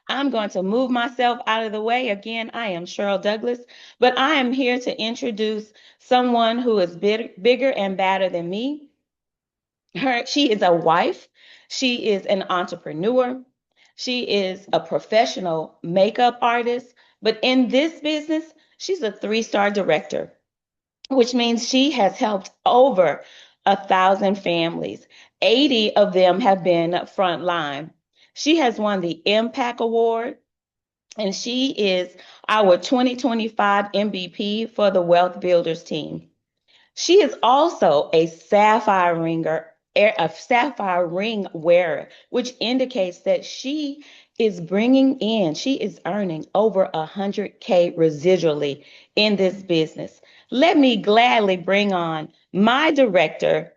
I'm going to move myself out of the way. Again, I am Cheryl Douglas, but I am here to introduce someone who is bigger and badder than me. She is a wife. She is an entrepreneur. She is a professional makeup artist. But in this business, she's a three-star director, which means she has helped over 1,000 families. 80 of them have been frontline. She has won the Impact Award, and she is our 2025 MVP for the Wealth Builders team. She is also a sapphire ring wearer, which indicates that she is earning over 100K residually in this business. Let me gladly bring on my Director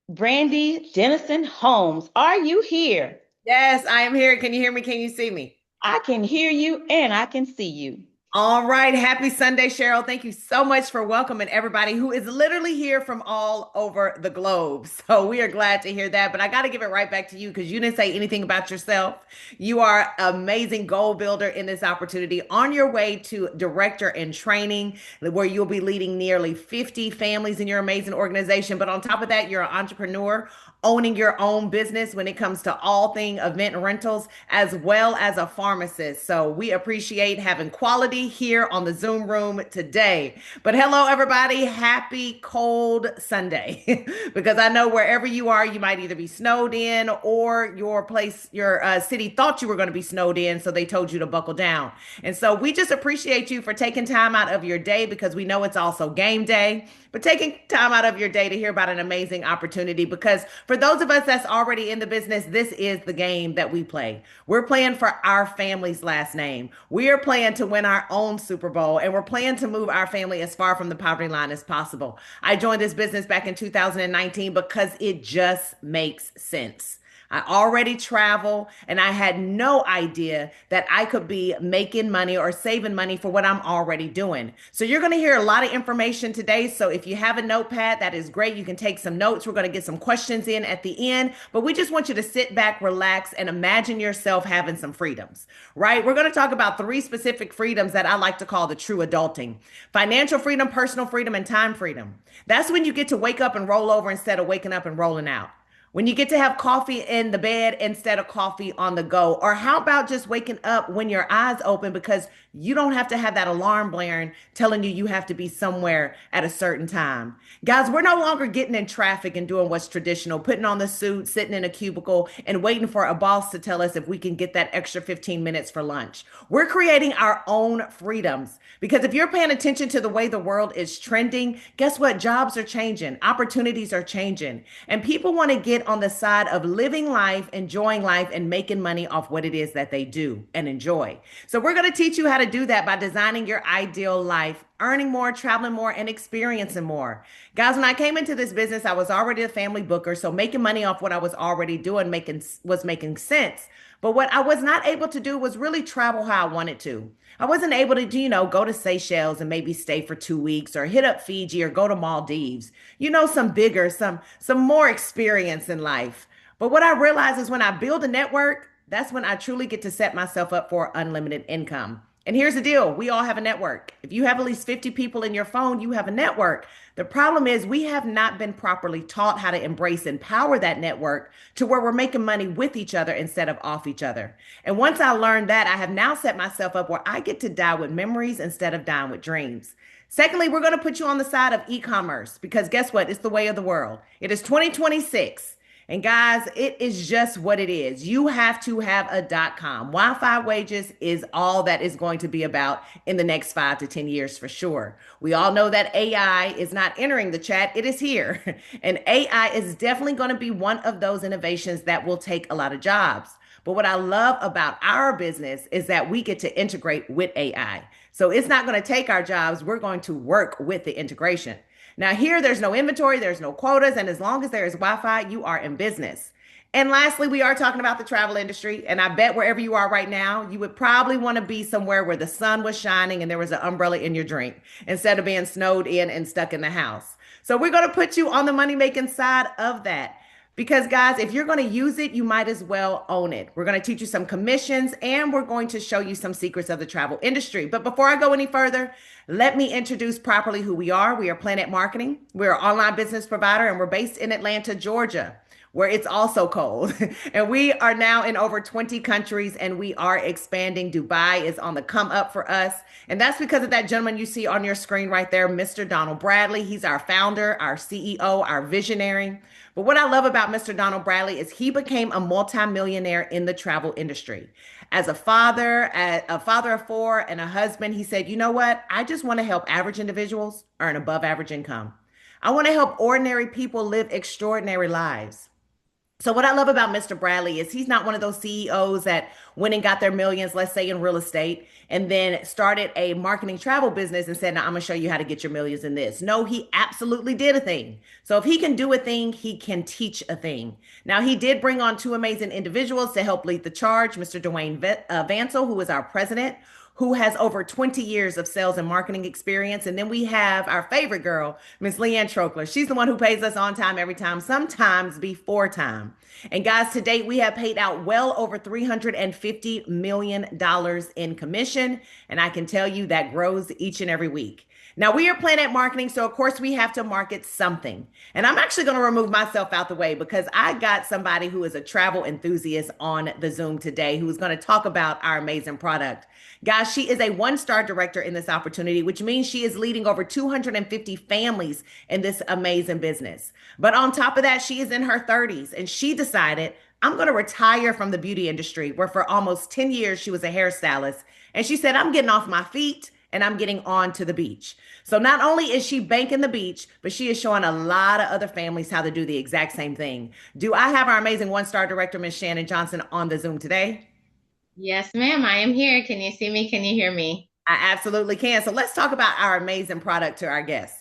Brandy Dennison Holmes. Are you here? Yes, I am here. Can you hear me? Can you see me? I can hear you and I can see you. All right. Happy Sunday, Cheryl. Thank you so much for welcoming everybody who is literally here from all over the globe. So we are glad to hear that. But I got to give it right back to you because you didn't say anything about yourself. You are an amazing goal builder in this opportunity on your way to director in training, where you'll be leading nearly 50 families in your amazing organization. But on top of that, you're an entrepreneur owning your own business when it comes to all thing event rentals, as well as a pharmacist. So we appreciate having quality here on the Zoom room today. But hello, everybody. Happy cold Sunday. Because I know wherever you are, you might either be snowed in or your city thought you were going to be snowed in. So they told you to buckle down. And so we just appreciate you for taking time out of your day because we know it's also game day, but taking time out of your day to hear about an amazing opportunity. Because for those of us that's already in the business, this is the game that we play. We're playing for our family's last name. We are playing to win our own Super Bowl, and we're playing to move our family as far from the poverty line as possible. I joined this business back in 2019 because it just makes sense. I already travel and I had no idea that I could be making money or saving money for what I'm already doing. So you're going to hear a lot of information today. So if you have a notepad, that is great. You can take some notes. We're going to get some questions in at the end, but we just want you to sit back, relax, and imagine yourself having some freedoms, right? We're going to talk about three specific freedoms that I like to call the true adulting: financial freedom, personal freedom, and time freedom. That's when you get to wake up and roll over instead of waking up and rolling out. When you get to have coffee in the bed instead of coffee on the go. Or how about just waking up when your eyes open because you don't have to have that alarm blaring telling you have to be somewhere at a certain time. Guys, we're no longer getting in traffic and doing what's traditional, putting on the suit, sitting in a cubicle, and waiting for a boss to tell us if we can get that extra 15 minutes for lunch. We're creating our own freedoms because if you're paying attention to the way the world is trending, guess what? Jobs are changing, opportunities are changing, and people want to get on the side of living life, enjoying life, and making money off what it is that they do and enjoy. So we're going to teach you how to do that by designing your ideal life, earning more, traveling more, and experiencing more. Guys, when I came into this business, I was already a family booker, so making money off what I was already doing was making sense. But what I was not able to do was really travel how I wanted to. I wasn't able to, go to Seychelles and maybe stay for 2 weeks or hit up Fiji or go to Maldives. Some more experience in life. But what I realize is when I build a network, that's when I truly get to set myself up for unlimited income. And here's the deal. We all have a network. If you have at least 50 people in your phone, you have a network. The problem is we have not been properly taught how to embrace and power that network to where we're making money with each other instead of off each other. And once I learned that, I have now set myself up where I get to die with memories instead of dying with dreams. Secondly, we're going to put you on the side of e-commerce because guess what? It's the way of the world. It is 2026. And guys, it is just what it is. You have to have a .com. Wi-Fi wages is all that is going to be about in the next 5 to 10 years for sure. We all know that AI is not entering the chat. It is here. And AI is definitely going to be one of those innovations that will take a lot of jobs. But what I love about our business is that we get to integrate with AI. So it's not going to take our jobs. We're going to work with the integration. Now, here, there's no inventory, there's no quotas, and as long as there is Wi-Fi, you are in business. And lastly, we are talking about the travel industry. And I bet wherever you are right now, you would probably want to be somewhere where the sun was shining and there was an umbrella in your drink instead of being snowed in and stuck in the house. So we're going to put you on the money making side of that. Because, guys, if you're going to use it, you might as well own it. We're going to teach you some commissions and we're going to show you some secrets of the travel industry. But before I go any further, let me introduce properly who we are. We are PlanNet Marketing. We're an online business provider and we're based in Atlanta, Georgia, where it's also cold. And we are now in over 20 countries and we are expanding. Dubai is on the come up for us. And that's because of that gentleman you see on your screen right there, Mr. Donald Bradley. He's our founder, our CEO, our visionary. But what I love about Mr. Donald Bradley is he became a multimillionaire in the travel industry. As a father of four, and a husband, he said, you know what? I just want to help average individuals earn above average income. I want to help ordinary people live extraordinary lives. So what I love about Mr. Bradley is he's not one of those CEOs that went and got their millions, let's say in real estate, and then started a marketing travel business and said, now I'm gonna show you how to get your millions in this. No, he absolutely did a thing. So if he can do a thing, he can teach a thing. Now he did bring on two amazing individuals to help lead the charge, Mr. Dwayne Vansel, who is our president, who has over 20 years of sales and marketing experience. And then we have our favorite girl, Miss Leanne Trokler. She's the one who pays us on time every time, sometimes before time. And guys, to date, we have paid out well over $350 million in commission. And I can tell you that grows each and every week. Now, we are PlanNet Marketing, so of course we have to market something. And I'm actually going to remove myself out the way because I got somebody who is a travel enthusiast on the Zoom today who is going to talk about our amazing product. Guys, she is a one-star director in this opportunity, which means she is leading over 250 families in this amazing business. But on top of that, she is in her 30s and she decided, I'm going to retire from the beauty industry, where for almost 10 years she was a hairstylist. And she said, I'm getting off my feet and I'm getting on to the beach. So not only is she banking the beach, but she is showing a lot of other families how to do the exact same thing. Do I have our amazing one-star director, Miss Shannon Johnson, on the Zoom today? Yes, ma'am, I am here. Can you see me? Can you hear me? I absolutely can. So let's talk about our amazing product to our guests.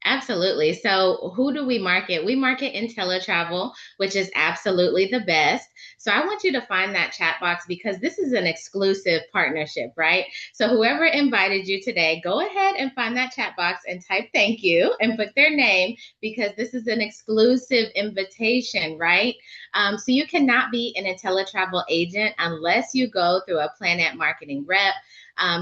Absolutely. So, who do we market? We market IntelliTravel, which is absolutely the best. So, I want you to find that chat box because this is an exclusive partnership, right? So, whoever invited you today, go ahead and find that chat box and type thank you and put their name because this is an exclusive invitation, right? So, you cannot be an IntelliTravel agent unless you go through a PlanNet marketing rep.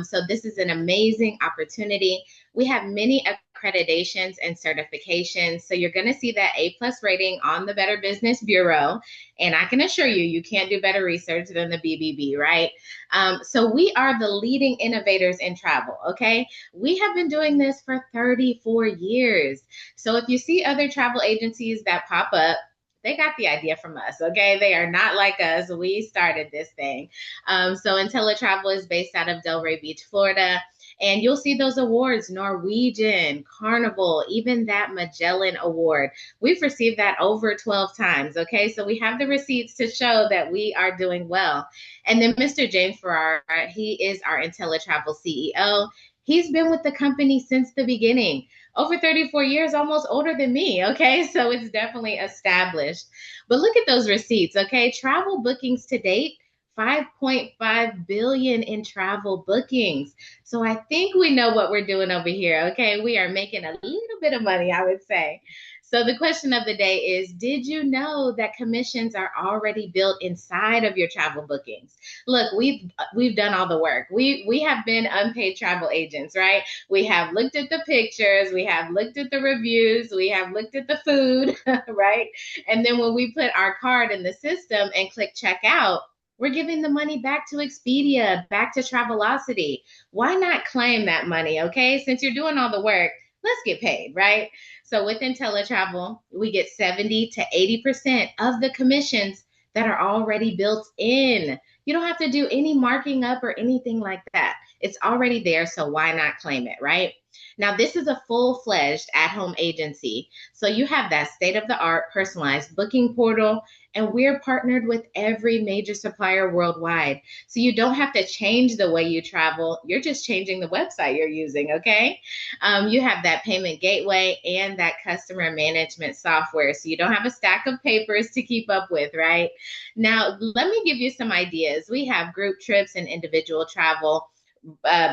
So, this is an amazing opportunity. We have many accreditations and certifications. So you're going to see that A+ rating on the Better Business Bureau. And I can assure you, you can't do better research than the BBB, right? So we are the leading innovators in travel, okay? We have been doing this for 34 years. So if you see other travel agencies that pop up, they got the idea from us, okay? They are not like us. We started this thing. So IntelliTravel is based out of Delray Beach, Florida. And you'll see those awards, Norwegian, Carnival, even that Magellan Award. We've received that over 12 times, okay? So we have the receipts to show that we are doing well. And then Mr. James Farrar, he is our IntelliTravel CEO. He's been with the company since the beginning. Over 34 years, almost older than me, okay? So it's definitely established. But look at those receipts, okay? Travel bookings to date, 5.5 billion in travel bookings. So I think we know what we're doing over here. Okay, we are making a little bit of money, I would say. So the question of the day is, did you know that commissions are already built inside of your travel bookings? Look, we've done all the work. We have been unpaid travel agents, right? We have looked at the pictures, we have looked at the reviews, we have looked at the food, right? And then when we put our card in the system and click checkout, we're giving the money back to Expedia, back to Travelocity. Why not claim that money, okay? Since you're doing all the work, let's get paid, right? So with IntelliTravel, we get 70 to 80% of the commissions that are already built in. You don't have to do any marking up or anything like that. It's already there, so why not claim it, right? Now, this is a full-fledged at-home agency. So you have that state-of-the-art personalized booking portal, and we're partnered with every major supplier worldwide. So you don't have to change the way you travel. You're just changing the website you're using, okay? You have that payment gateway and that customer management software. So you don't have a stack of papers to keep up with, right? Now, let me give you some ideas. We have group trips and individual travel.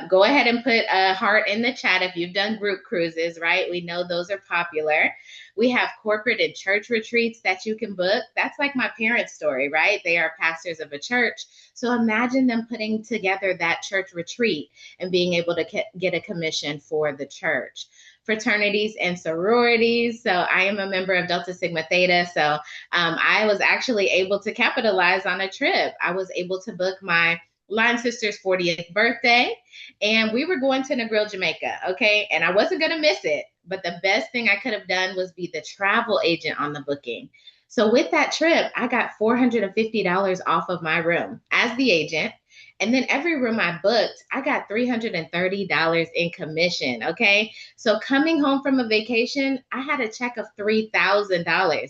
Go ahead and put a heart in the chat if you've done group cruises, right? We know those are popular. We have corporate and church retreats that you can book. That's like my parents' story, right? They are pastors of a church. So imagine them putting together that church retreat and being able to get a commission for the church. Fraternities and sororities. So I am a member of Delta Sigma Theta. So I was actually able to capitalize on a trip. I was able to book my line sister's 40th birthday, and we were going to Negril, Jamaica. Okay. And I wasn't going to miss it. But the best thing I could have done was be the travel agent on the booking. So with that trip, I got $450 off of my room as the agent. And then every room I booked, I got $330 in commission. Okay. So coming home from a vacation, I had a check of $3,000.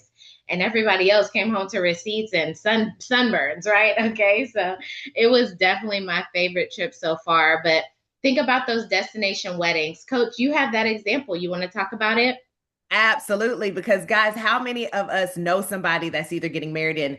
And everybody else came home to receipts and sunburns, right? Okay. So it was definitely my favorite trip so far. But think about those destination weddings. Coach, you have that example. You want to talk about it? Absolutely. Because guys, how many of us know somebody that's either getting married in,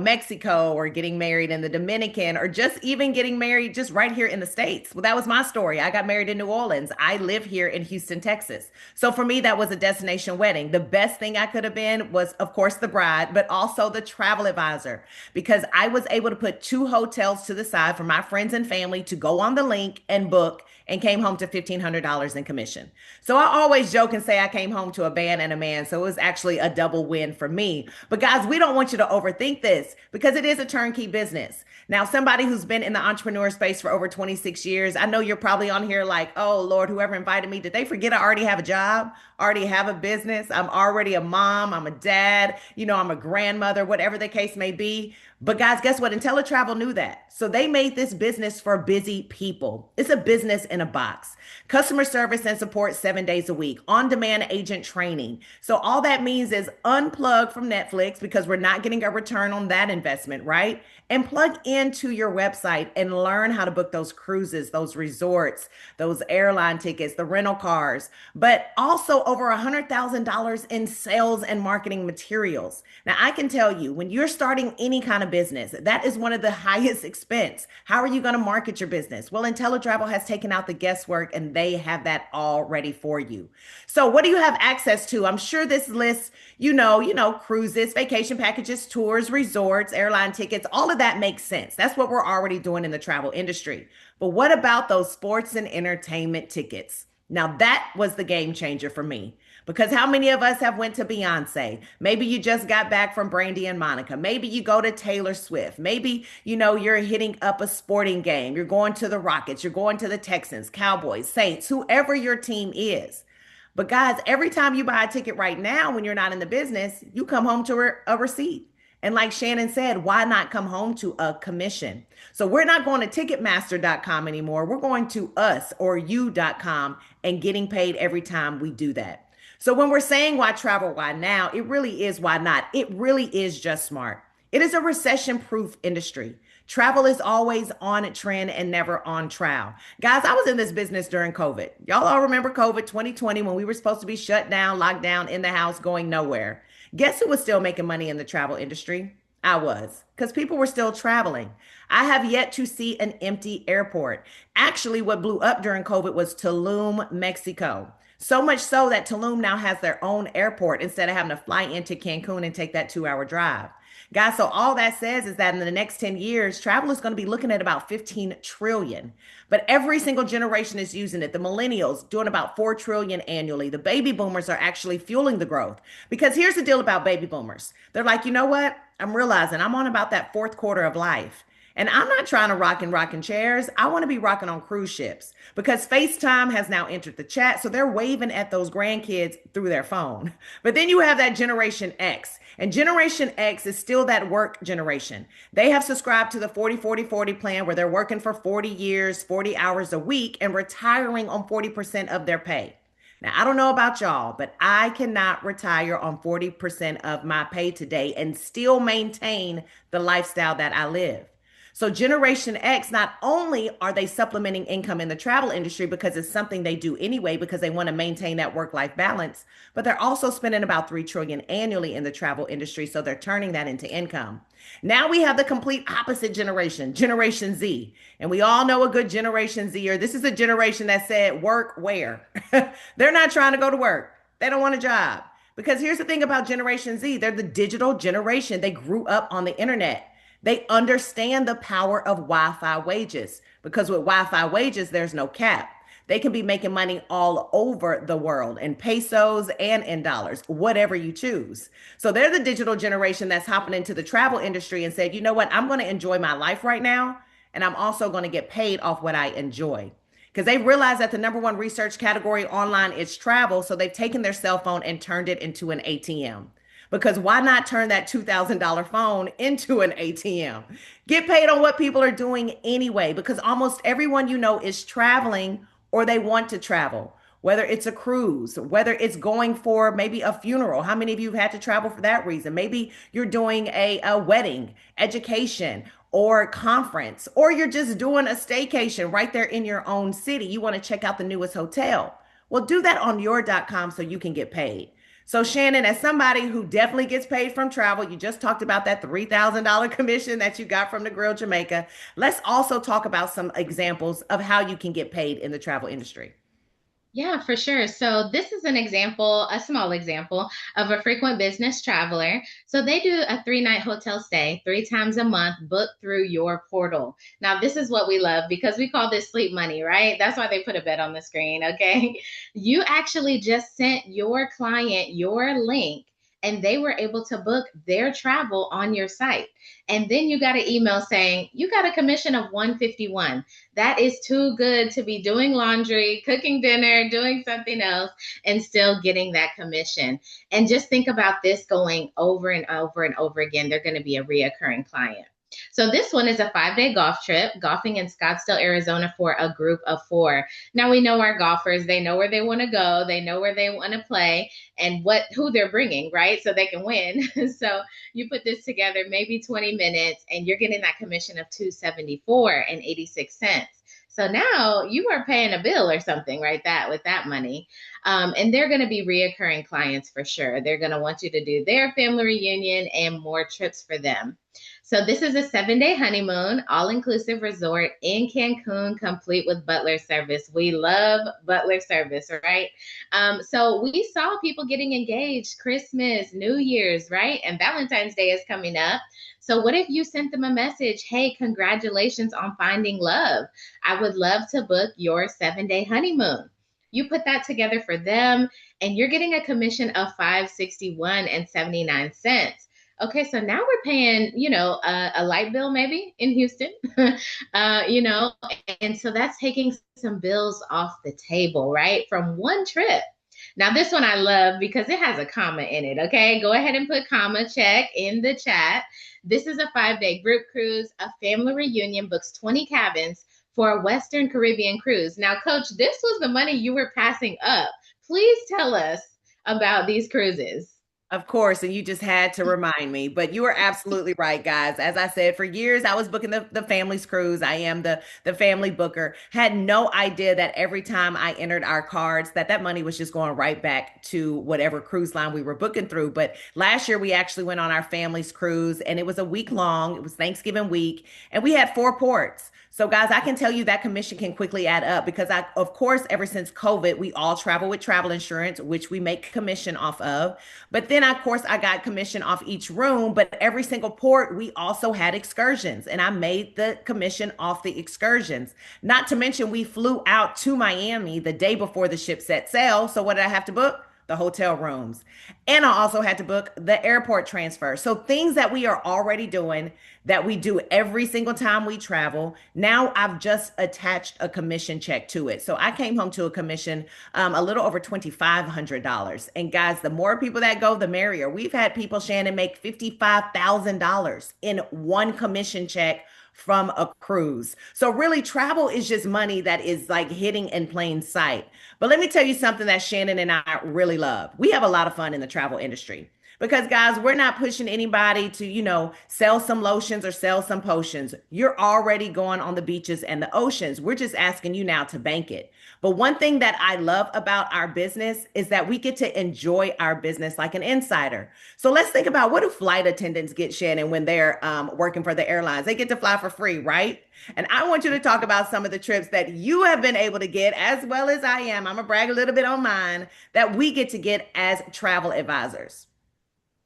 Mexico, or getting married in the Dominican, or just even getting married just right here in the States? Well, that was my story. I got married in New Orleans. I live here in Houston, Texas. So for me, that was a destination wedding. The best thing I could have been was, of course, the bride, but also the travel advisor, because I was able to put 2 hotels to the side for my friends and family to go on the link and book, and came home to $1,500 in commission. So I always joke and say I came home to a band and a man. So it was actually a double win for me. But guys, we don't want you to overthink this, because it is a turnkey business. Now, somebody who's been in the entrepreneur space for over 26 years, I know you're probably on here like, oh Lord, whoever invited me, did they forget I already have a job, already have a business? I'm already a mom, I'm a dad, I'm a grandmother, whatever the case may be. But guys, guess what? Inteletravel knew that. So they made this business for busy people. It's a business in a box. Customer service and support 7 days a week. On-demand agent training. So all that means is unplug from Netflix, because we're not getting a return on that investment, right? And plug into your website and learn how to book those cruises, those resorts, those airline tickets, the rental cars, but also over $100,000 in sales and marketing materials. Now, I can tell you, when you're starting any kind of business, that is one of the highest expense. How are you going to market your business? Well, Inteletravel has taken out the guesswork, and they have that all ready for you. So what do you have access to? I'm sure this lists, cruises, vacation packages, tours, resorts, airline tickets, all of that makes sense. That's what we're already doing in the travel industry. But what about those sports and entertainment tickets? Now that was the game changer for me. Because how many of us have went to Beyonce? Maybe you just got back from Brandy and Monica. Maybe you go to Taylor Swift. Maybe, you're hitting up a sporting game. You're going to the Rockets. You're going to the Texans, Cowboys, Saints, whoever your team is. But guys, every time you buy a ticket right now, when you're not in the business, you come home to a receipt. And like Shannon said, why not come home to a commission? So we're not going to Ticketmaster.com anymore. We're going to us or you.com and getting paid every time we do that. So when we're saying why travel, why now, it really is why not. It really is just smart. It is a recession-proof industry. Travel is always on trend and never on trial. Guys, I was in this business during COVID. Y'all all remember COVID 2020, when we were supposed to be shut down, locked down in the house, going nowhere. Guess who was still making money in the travel industry? I was, because people were still traveling. I have yet to see an empty airport. Actually, what blew up during COVID was Tulum, Mexico. So much so that Tulum now has their own airport instead of having to fly into Cancun and take that 2-hour drive. Guys, so all that says is that in the next 10 years, travel is going to be looking at about 15 trillion. But every single generation is using it. The millennials doing about 4 trillion annually. The baby boomers are actually fueling the growth. Because here's the deal about baby boomers. They're like, you know what? I'm realizing I'm on about that fourth quarter of life. And I'm not trying to rock in rocking chairs. I want to be rocking on cruise ships, because FaceTime has now entered the chat. So they're waving at those grandkids through their phone. But then you have that Generation X. And Generation X is still that work generation. They have subscribed to the 40-40-40 plan, where they're working for 40 years, 40 hours a week, and retiring on 40% of their pay. Now, I don't know about y'all, but I cannot retire on 40% of my pay today and still maintain the lifestyle that I live. So Generation X, not only are they supplementing income in the travel industry because it's something they do anyway, because they want to maintain that work-life balance, but they're also spending about 3 trillion annually in the travel industry. So they're turning that into income. Now we have the complete opposite generation, Generation Z. And we all know a good Generation Zer. This is a generation that said, work where? They're not trying to go to work. They don't want a job. Because here's the thing about Generation Z, they're the digital generation. They grew up on the internet. They understand the power of Wi Fi wages because with Wi Fi wages, there's no cap. They can be making money all over the world in pesos and in dollars, whatever you choose. So they're the digital generation that's hopping into the travel industry and said, you know what, I'm going to enjoy my life right now. And I'm also going to get paid off what I enjoy. Because they realize that the number one research category online is travel. So they've taken their cell phone and turned it into an ATM. Because why not turn that $2,000 phone into an ATM? Get paid on what people are doing anyway, because almost everyone you know is traveling or they want to travel, whether it's a cruise, whether it's going for maybe a funeral. How many of you have had to travel for that reason? Maybe you're doing a wedding, education, or conference, or you're just doing a staycation right there in your own city. You want to check out the newest hotel. Well, do that on your.com so you can get paid. So, Shannon, as somebody who definitely gets paid from travel, you just talked about that $3,000 commission that you got from the Grill Jamaica. Let's also talk about some examples of how you can get paid in the travel industry. Yeah, for sure. So this is an example, a small example of a frequent business traveler. So they do a 3-night hotel stay 3 times a month, booked through your portal. Now, this is what we love because we call this sleep money, right? That's why they put a bed on the screen. Okay. You actually just sent your client your link and they were able to book their travel on your site. And then you got an email saying you got a commission of 151. That is too good to be doing laundry, cooking dinner, doing something else, and still getting that commission. And just think about this going over and over and over again. They're going to be a reoccurring client. So this one is a 5-day golf trip, golfing in Scottsdale, Arizona for a group of 4. Now we know our golfers, they know where they want to go, they know where they want to play and who they're bringing, right? So they can win. So you put this together, maybe 20 minutes and you're getting that commission of 274 and 86 cents. So now you are paying a bill or something, right? With that money. And they're going to be reoccurring clients for sure. They're going to want you to do their family reunion and more trips for them. So this is a 7-day honeymoon, all-inclusive resort in Cancun, complete with butler service. We love butler service, right? So we saw people getting engaged Christmas, New Year's, right? And Valentine's Day is coming up. So what if you sent them a message? Hey, congratulations on finding love. I would love to book your 7-day honeymoon. You put that together for them and you're getting a commission of $561 and 79 cents. Okay, so now we're paying, a light bill maybe in Houston, and so that's taking some bills off the table, right? From one trip. Now, this one I love because it has a comma in it, okay? Go ahead and put comma check in the chat. This is a 5-day group cruise, a family reunion, books 20 cabins for a Western Caribbean cruise. Now, Coach, this was the money you were passing up. Please tell us about these cruises. Of course, and you just had to remind me, but you are absolutely right, guys. As I said, for years, I was booking the family's cruise. I am the family booker. Had no idea that every time I entered our cards, that money was just going right back to whatever cruise line we were booking through. But last year, we actually went on our family's cruise, and it was a week long. It was Thanksgiving week, and we had 4 ports. So guys, I can tell you that commission can quickly add up because of course, ever since COVID, we all travel with travel insurance, which we make commission off of. But then of course, I got commission off each room, but every single port, we also had excursions and I made the commission off the excursions. Not to mention we flew out to Miami the day before the ship set sail. So what did I have to book? The hotel rooms. And I also had to book the airport transfer. So things that we are already doing that we do every single time we travel. Now I've just attached a commission check to it. So I came home to a commission a little over $2,500. And guys, the more people that go, the merrier. We've had people, Shannon, make $55,000 in one commission check from a cruise. So really travel is just money that is like hitting in plain sight. But let me tell you something that Shannon and I really love. We have a lot of fun in the travel industry. Because guys, we're not pushing anybody to, sell some lotions or sell some potions. You're already going on the beaches and the oceans. We're just asking you now to bank it. But one thing that I love about our business is that we get to enjoy our business like an insider. So let's think about, what do flight attendants get, Shannon, when they're working for the airlines? They get to fly for free, right? And I want you to talk about some of the trips that you have been able to get, as well as I am. I'm going to brag a little bit on mine, that we get to get as travel advisors.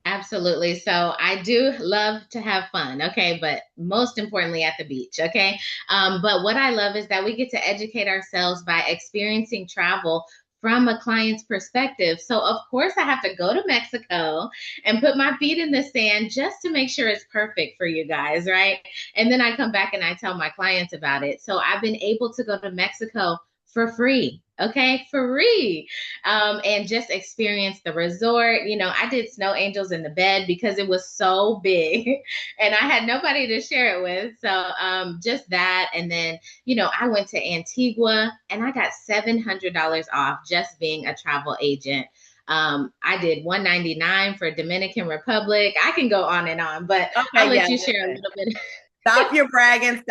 Absolutely. So I do love to have fun, okay, but most importantly at the beach, okay? But what I love is that we get to educate ourselves by experiencing travel from a client's perspective. So of course I have to go to Mexico and put my feet in the sand just to make sure it's perfect for you guys, right? And then I come back and I tell my clients about it. So I've been able to go to Mexico for free. Okay, free. And just experience the resort. I did snow angels in the bed because it was so big and I had nobody to share it with. So just that. And then, I went to Antigua and I got $700 off just being a travel agent. I did $199 for Dominican Republic. I can go on and on, but I'll let you share a little bit. Stop your bragging,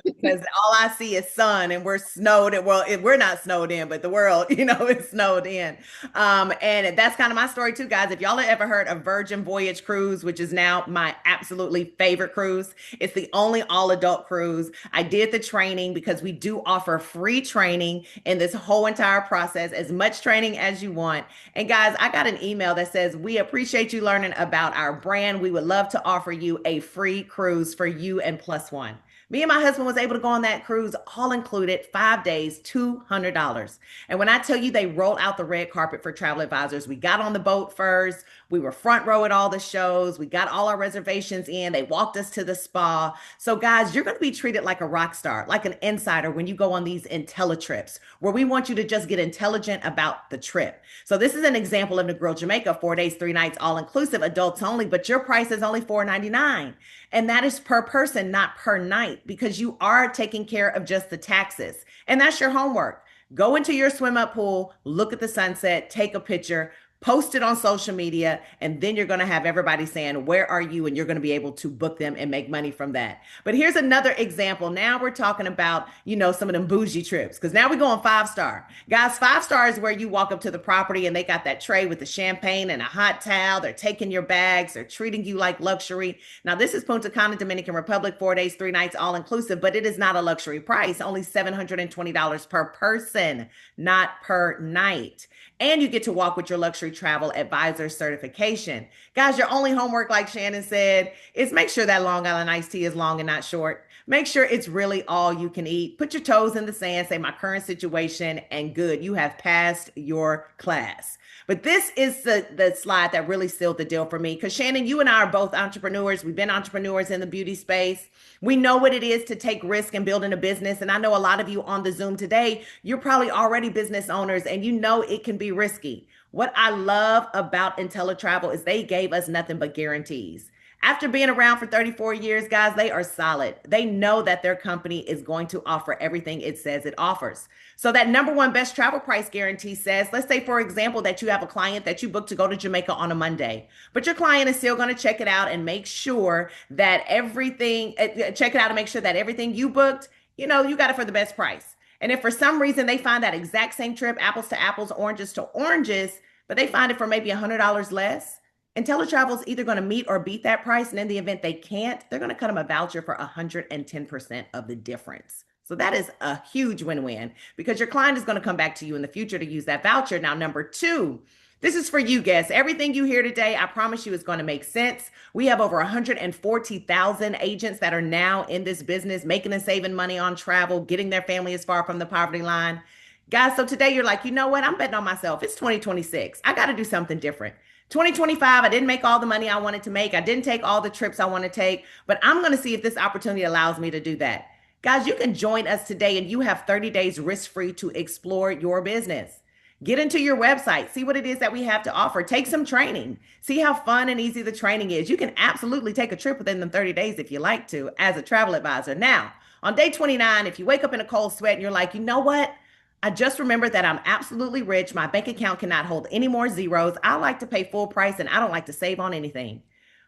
because all I see is sun and we're snowed. Well, we're not snowed in, but the world, is snowed in. And that's kind of my story too, guys. If y'all have ever heard of Virgin Voyage Cruise, which is now my absolutely favorite cruise, it's the only all adult cruise. I did the training because we do offer free training in this whole entire process, as much training as you want. And guys, I got an email that says, we appreciate you learning about our brand. We would love to offer you a free cruise for you and plus one. Me and my husband was able to go on that cruise, all included, 5 days, $200. And when I tell you they rolled out the red carpet for travel advisors, we got on the boat first. We were front row at all the shows. We got all our reservations in. They walked us to the spa. So guys, you're going to be treated like a rock star, like an insider when you go on these Inteletrips, where we want you to just get intelligent about the trip. So this is an example of Negril Jamaica, 4 days, 3 nights, all inclusive, adults only, but your price is only $499. And that is per person, not per night, because you are taking care of just the taxes. And that's your homework. Go into your swim up pool, look at the sunset, take a picture, post it on social media, and then you're going to have everybody saying, where are you? And you're going to be able to book them and make money from that. But here's another example. Now we're talking about, some of them bougie trips, because now we're going 5-star. Guys, 5-star is where you walk up to the property and they got that tray with the champagne and a hot towel. They're taking your bags. They're treating you like luxury. Now, this is Punta Cana, Dominican Republic, 4 days, 3 nights, all inclusive, but it is not a luxury price, only $720 per person, not per night. And you get to walk with your luxury travel advisor certification. Guys, your only homework, like Shannon said, is make sure that Long Island iced tea is long and not short. Make sure it's really all you can eat. Put your toes in the sand, say my current situation, and good. You have passed your class. But this is the slide that really sealed the deal for me, because Shannon, you and I are both entrepreneurs. We've been entrepreneurs in the beauty space. We know what it is to take risk in building a business. And I know a lot of you on the Zoom today, you're probably already business owners and you know it can be risky. What I love about Inteletravel is they gave us nothing but guarantees. After being around for 34 years, guys, they are solid. They know that their company is going to offer everything it says it offers. So that number one best travel price guarantee says, let's say, for example, that you have a client that you booked to go to Jamaica on a Monday, but your client is still going to check it out and make sure that everything you booked, you got it for the best price. And if for some reason they find that exact same trip, apples to apples, oranges to oranges, but they find it for maybe $100 less, Inteletravel is either going to meet or beat that price. And in the event they can't, they're going to cut them a voucher for 110% of the difference. So that is a huge win-win, because your client is going to come back to you in the future to use that voucher. Now, number two, this is for you guests. Everything you hear today, I promise you, is going to make sense. We have over 140,000 agents that are now in this business, making and saving money on travel, getting their family as far from the poverty line. Guys, so today you're like, you know what? I'm betting on myself. It's 2026. I got to do something different. 2025, I didn't make all the money I wanted to make. I didn't take all the trips I want to take, but I'm going to see if this opportunity allows me to do that. Guys, you can join us today and you have 30 days risk-free to explore your business. Get into your website, see what it is that we have to offer. Take some training, see how fun and easy the training is. You can absolutely take a trip within them 30 days if you like to as a travel advisor. Now, on day 29, if you wake up in a cold sweat and you're like, you know what? I just remembered that I'm absolutely rich. My bank account cannot hold any more zeros. I like to pay full price and I don't like to save on anything.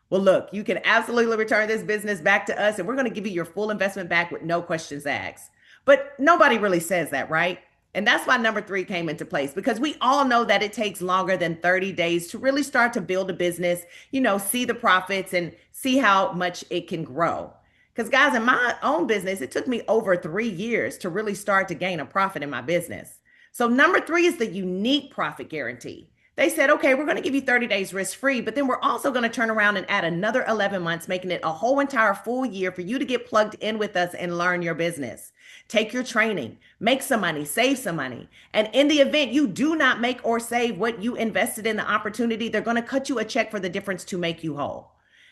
Well, look, you can absolutely return this business back to us and we're going to give you your full investment back with no questions asked. But nobody really says that, right? And that's why number three came into place because we all know that it takes longer than 30 days to really start to build a business, see the profits and see how much it can grow. Because, guys, in my own business, it took me over 3 years to really start to gain a profit in my business. So, number three is the unique profit guarantee. They said, okay, we're going to give you 30 days risk free, but then we're also going to turn around and add another 11 months, making it a whole entire full year for you to get plugged in with us and learn your business. Take your training, make some money, save some money. And in the event you do not make or save what you invested in the opportunity, they're going to cut you a check for the difference to make you whole.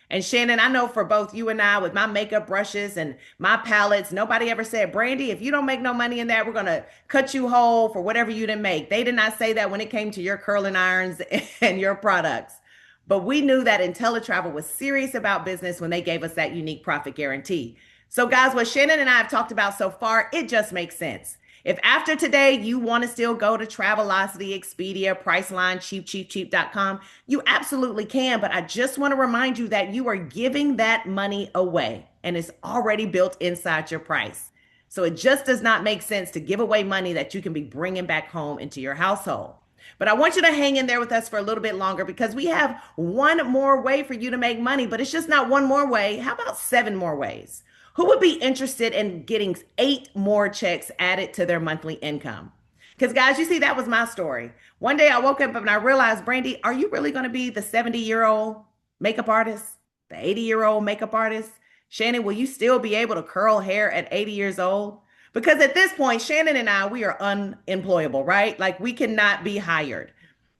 And Shannon, I know for both you and I, with my makeup brushes and my palettes, nobody ever said, Brandy, if you don't make no money in that, we're going to cut you whole for whatever you didn't make. They did not say that when it came to your curling irons and your products. But we knew that Inteletravel was serious about business when they gave us that unique profit guarantee. So, guys, what Shannon and I have talked about so far, it just makes sense. If after today you want to still go to Travelocity, Expedia, Priceline, cheap.com, you absolutely can. But I just want to remind you that you are giving that money away and it's already built inside your price. So it just does not make sense to give away money that you can be bringing back home into your household. But I want you to hang in there with us for a little bit longer because we have one more way for you to make money, but it's just not one more way. How about 7 more ways? Who would be interested in getting 8 more checks added to their monthly income? Because, guys, you see, that was my story. One day I woke up and I realized, Brandy, are you really going to be the 70-year-old makeup artist, the 80-year-old makeup artist? Shannon, will you still be able to curl hair at 80 years old? Because at this point, Shannon and I, we are unemployable, right? Like we cannot be hired.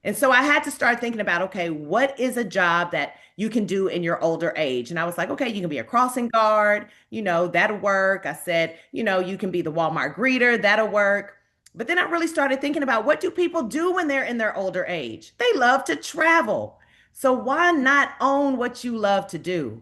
And so I had to start thinking about, okay, what is a job that you can do in your older age? And I was like, okay, you can be a crossing guard, that'll work. I said, you can be the Walmart greeter, that'll work. But then I really started thinking about what do people do when they're in their older age? They love to travel. So why not own what you love to do?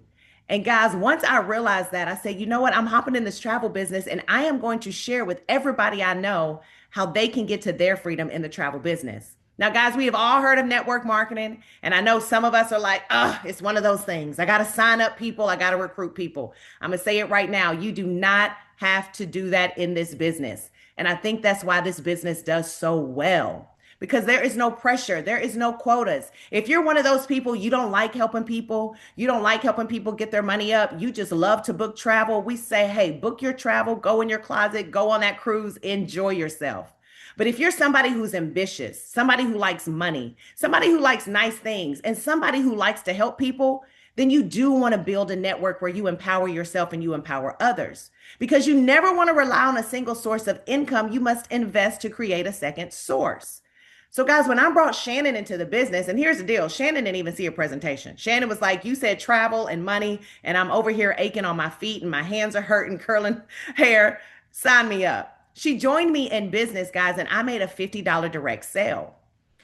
And guys, once I realized that, I said, you know what? I'm hopping in this travel business and I am going to share with everybody I know how they can get to their freedom in the travel business. Now, guys, we have all heard of network marketing. And I know some of us are like, it's one of those things. I got to sign up people. I got to recruit people. I'm going to say it right now. You do not have to do that in this business. And I think that's why this business does so well. Because there is no pressure. There is no quotas. If you're one of those people, you don't like helping people, you don't like helping people get their money up, you just love to book travel, we say, hey, book your travel, go in your closet, go on that cruise, enjoy yourself. But if you're somebody who's ambitious, somebody who likes money, somebody who likes nice things, and somebody who likes to help people, then you do want to build a network where you empower yourself and you empower others. Because you never want to rely on a single source of income. You must invest to create a second source. So, guys, when I brought Shannon into the business, and here's the deal, Shannon didn't even see a presentation. Shannon was like, you said travel and money, and I'm over here aching on my feet and my hands are hurting, curling hair. Sign me up. She joined me in business, guys, and I made a $50 direct sale.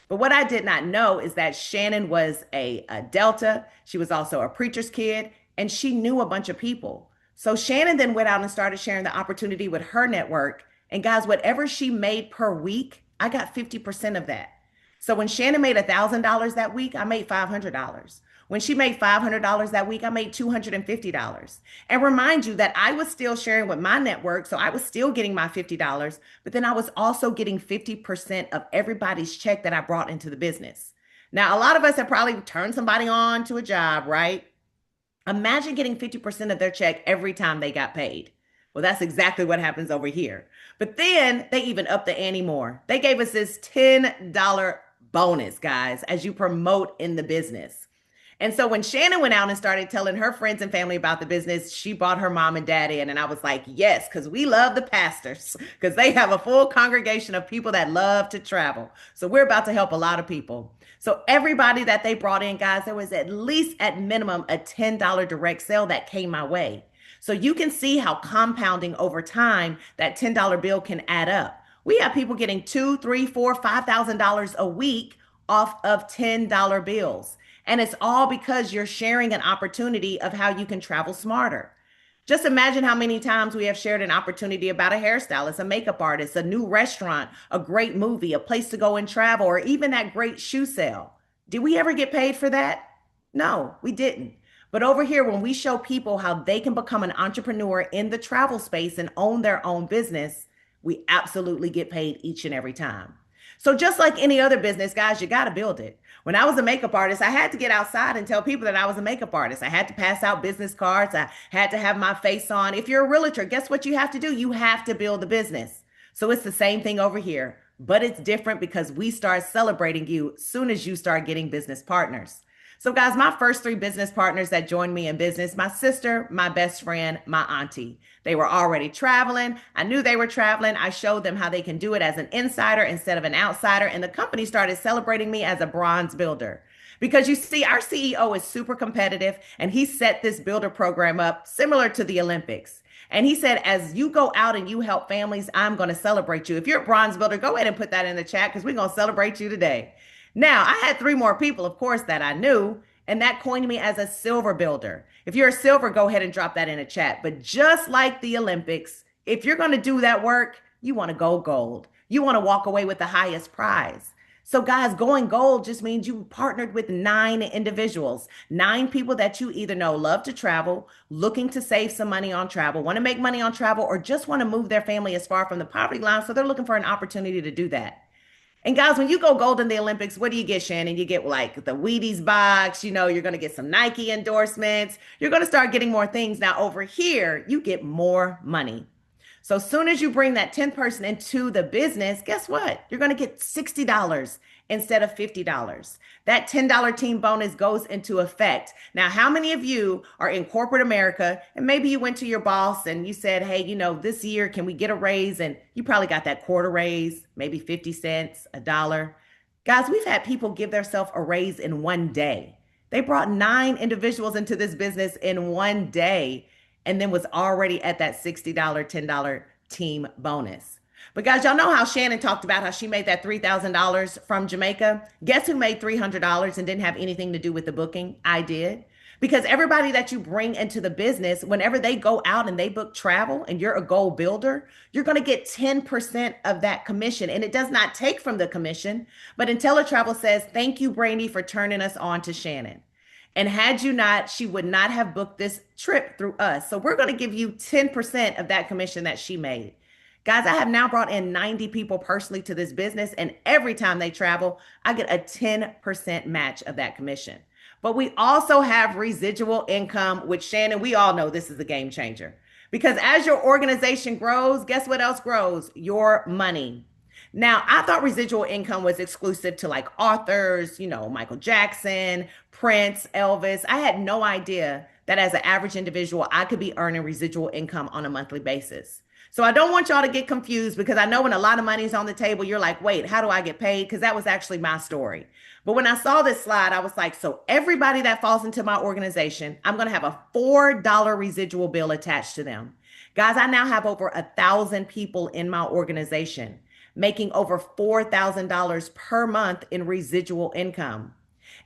But what I did not know is that Shannon was a Delta. She was also a preacher's kid, and she knew a bunch of people. So Shannon then went out and started sharing the opportunity with her network. And guys, whatever she made per week, I got 50% of that. So when Shannon made $1,000 that week, I made $500. When she made $500 that week, I made $250. And remind you that I was still sharing with my network. So I was still getting my $50, but then I was also getting 50% of everybody's check that I brought into the business. Now, a lot of us have probably turned somebody on to a job, right? Imagine getting 50% of their check every time they got paid. Well, that's exactly what happens over here. But then they even upped the ante more. They gave us this $10 bonus, guys, as you promote in the business. And so when Shannon went out and started telling her friends and family about the business, she brought her mom and dad in. And I was like, yes, because we love the pastors, because they have a full congregation of people that love to travel. So we're about to help a lot of people. So everybody that they brought in, guys, there was at least at minimum a $10 direct sale that came my way. So you can see how compounding over time that $10 bill can add up. We have people getting $2, $3, $4, $5,000 a week off of $10 bills. And it's all because you're sharing an opportunity of how you can travel smarter. Just imagine how many times we have shared an opportunity about a hairstylist, a makeup artist, a new restaurant, a great movie, a place to go and travel, or even that great shoe sale. Did we ever get paid for that? No, we didn't. But over here, when we show people how they can become an entrepreneur in the travel space and own their own business, we absolutely get paid each and every time. So just like any other business, guys, you got to build it. When I was a makeup artist, I had to get outside and tell people that I was a makeup artist. I had to pass out business cards. I had to have my face on. If you're a realtor, guess what you have to do? You have to build a business. So it's the same thing over here, but it's different because we start celebrating you as soon as you start getting business partners. So, guys, my first three business partners that joined me in business, my sister, my best friend, my auntie. They were already traveling. I knew they were traveling. I showed them how they can do it as an insider instead of an outsider. And the company started celebrating me as a bronze builder. Because you see, our CEO is super competitive and he set this builder program up similar to the Olympics. And he said, as you go out and you help families, I'm going to celebrate you. If you're a bronze builder, go ahead and put that in the chat because we're going to celebrate you today. Now, I had three more people, of course, that I knew, and that coined me as a silver builder. If you're a silver, go ahead and drop that in a chat. But just like the Olympics, if you're going to do that work, you want to go gold. You want to walk away with the highest prize. So, guys, going gold just means you partnered with 9 individuals, 9 people that you either know love to travel, looking to save some money on travel, want to make money on travel, or just want to move their family as far from the poverty line. So they're looking for an opportunity to do that. And guys, when you go gold in the Olympics, what do you get, Shannon? You get like the Wheaties box, you're going to get some Nike endorsements. You're going to start getting more things. Now, over here, you get more money. So as soon as you bring that 10th person into the business, guess what? You're going to get $60 instead of $50. That $10 team bonus goes into effect. Now, how many of you are in corporate America and maybe you went to your boss and you said, hey, this year, can we get a raise? And you probably got that quarter raise, maybe 50 cents, a dollar. Guys, we've had people give themselves a raise in one day. They brought 9 individuals into this business in one day and then was already at that $60, $10 team bonus. But guys, y'all know how Shannon talked about how she made that $3,000 from Jamaica. Guess who made $300 and didn't have anything to do with the booking? I did. Because everybody that you bring into the business, whenever they go out and they book travel and you're a goal builder, you're going to get 10% of that commission. And it does not take from the commission. But Inteletravel says, thank you, Brandy, for turning us on to Shannon. And had you not, she would not have booked this trip through us. So we're going to give you 10% of that commission that she made. Guys, I have now brought in 90 people personally to this business. And every time they travel, I get a 10% match of that commission. But we also have residual income, which Shannon, we all know this is a game changer. Because as your organization grows, guess what else grows? Your money. Now, I thought residual income was exclusive to like authors, Michael Jackson, Prince, Elvis. I had no idea that as an average individual, I could be earning residual income on a monthly basis. So I don't want y'all to get confused because I know when a lot of money is on the table, you're like, wait, how do I get paid? Because that was actually my story. But when I saw this slide, I was like, so everybody that falls into my organization, I'm going to have a $4 residual bill attached to them. Guys, I now have over 1,000 people in my organization making over $4,000 per month in residual income.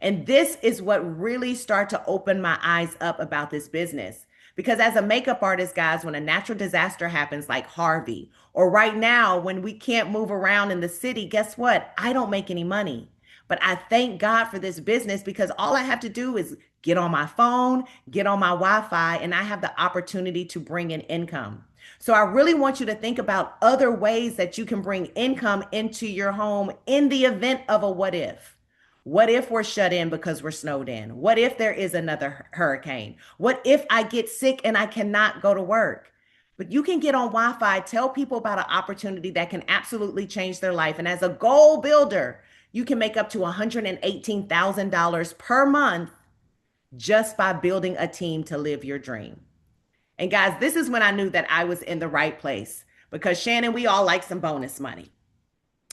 And this is what really started to open my eyes up about this business. Because as a makeup artist, guys, when a natural disaster happens like Harvey, or right now when we can't move around in the city, guess what? I don't make any money. But I thank God for this business because all I have to do is get on my phone, get on my Wi-Fi, and I have the opportunity to bring in income. So I really want you to think about other ways that you can bring income into your home in the event of a what if. What if we're shut in because we're snowed in? What if there is another hurricane? What if I get sick and I cannot go to work? But you can get on Wi-Fi, tell people about an opportunity that can absolutely change their life. And as a goal builder, you can make up to $118,000 per month just by building a team to live your dream. And guys, this is when I knew that I was in the right place because Shannon, we all like some bonus money.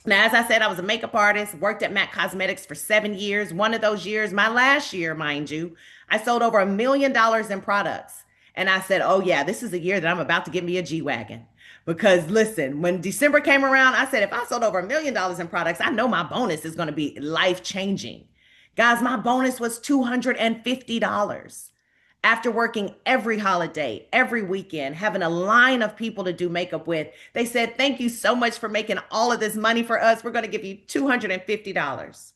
Now, as I said, I was a makeup artist, worked at MAC Cosmetics for 7 years. One of those years, my last year, mind you, I sold over $1 million in products. And I said, oh yeah, this is a year that I'm about to get me a G-Wagon. Because listen, when December came around, I said, if I sold over $1 million in products, I know my bonus is going to be life-changing. Guys, my bonus was $250. After working every holiday, every weekend, having a line of people to do makeup with, they said, "Thank you so much for making all of this money for us. We're going to give you $250."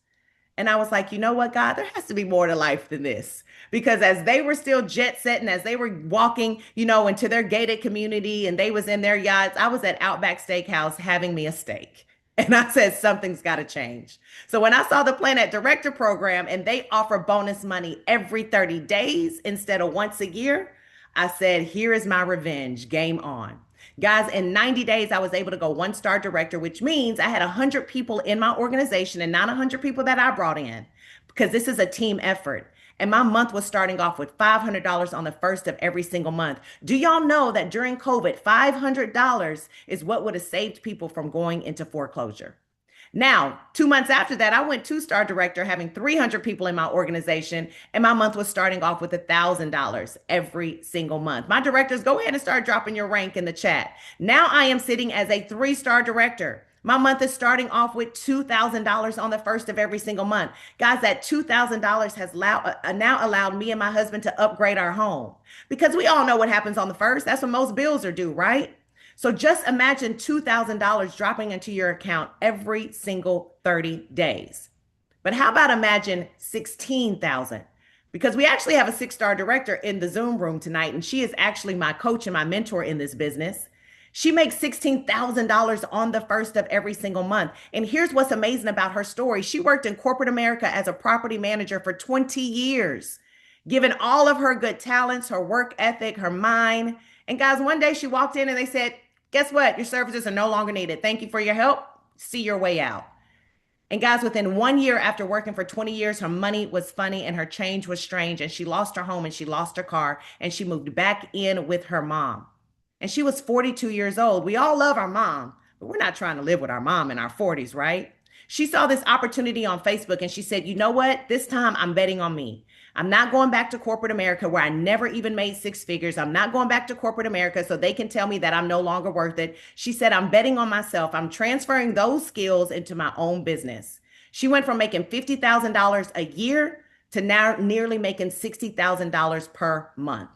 And I was like, you know what, God, there has to be more to life than this. Because as they were still jet setting, as they were walking, into their gated community and they was in their yachts, I was at Outback Steakhouse having me a steak. And I said, something's got to change. So when I saw the PlanNet Director program and they offer bonus money every 30 days instead of once a year, I said, here is my revenge. Game on. Guys, in 90 days, I was able to go one-star director, which means I had 100 people in my organization and not 100 people that I brought in, because this is a team effort. And my month was starting off with $500 on the first of every single month. Do y'all know that during COVID, $500 is what would have saved people from going into foreclosure? Now, 2 months after that, I went two-star director, having 300 people in my organization, and my month was starting off with $1,000 every single month. My directors, go ahead and start dropping your rank in the chat. Now I am sitting as a three-star director. My month is starting off with $2,000 on the first of every single month. Guys, that $2,000 has now allowed me and my husband to upgrade our home, because we all know what happens on the first. That's when most bills are due, right? So just imagine $2,000 dropping into your account every single 30 days. But how about imagine 16,000? Because we actually have a six-star director in the Zoom room tonight, and she is actually my coach and my mentor in this business. She makes $16,000 on the first of every single month. And here's what's amazing about her story. She worked in corporate America as a property manager for 20 years, given all of her good talents, her work ethic, her mind. And guys, one day she walked in and they said, guess what? Your services are no longer needed. Thank you for your help. See your way out. And guys, within 1 year after working for 20 years, her money was funny and her change was strange. And she lost her home and she lost her car and she moved back in with her mom. And she was 42 years old. We all love our mom, but we're not trying to live with our mom in our 40s, right? She saw this opportunity on Facebook and she said, you know what? This time I'm betting on me. I'm not going back to corporate America where I never even made six figures. I'm not going back to corporate America so they can tell me that I'm no longer worth it. She said, I'm betting on myself. I'm transferring those skills into my own business. She went from making $50,000 a year to now nearly making $60,000 per month.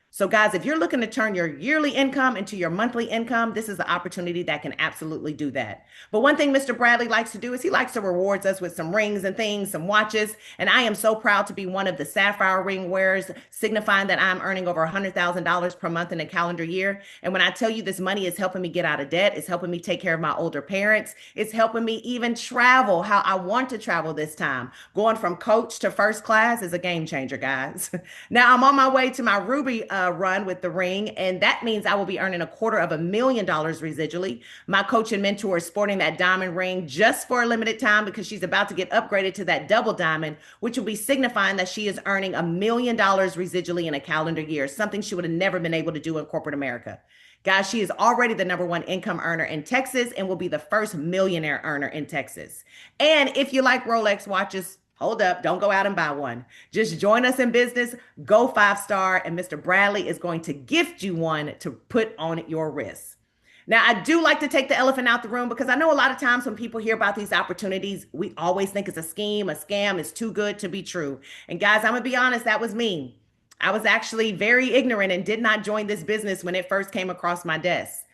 So guys, if you're looking to turn your yearly income into your monthly income, this is the opportunity that can absolutely do that. But one thing Mr. Bradley likes to do is he likes to reward us with some rings and things, some watches. And I am so proud to be one of the sapphire ring wearers, signifying that I'm earning over $100,000 per month in a calendar year. And when I tell you this money is helping me get out of debt, it's helping me take care of my older parents. It's helping me even travel how I want to travel this time. Going from coach to first class is a game changer, guys. Now I'm on my way to my Ruby run with the ring, and that means I will be earning $250,000 residually. My coach and mentor is sporting that diamond ring just for a limited time because she's about to get upgraded to that double diamond, which will be signifying that she is earning $1,000,000 residually in a calendar year, something she would have never been able to do in corporate America. Guys, she is already the #1 income earner in Texas and will be the first millionaire earner in Texas. And if you like Rolex watches, hold up, don't go out and buy one. Just join us in business, go 5-star, and Mr. Bradley is going to gift you one to put on your wrist. Now, I do like to take the elephant out the room because I know a lot of times when people hear about these opportunities, we always think it's a scheme, a scam, it's too good to be true. And guys, I'm gonna be honest, that was me. I was actually very ignorant and did not join this business when it first came across my desk.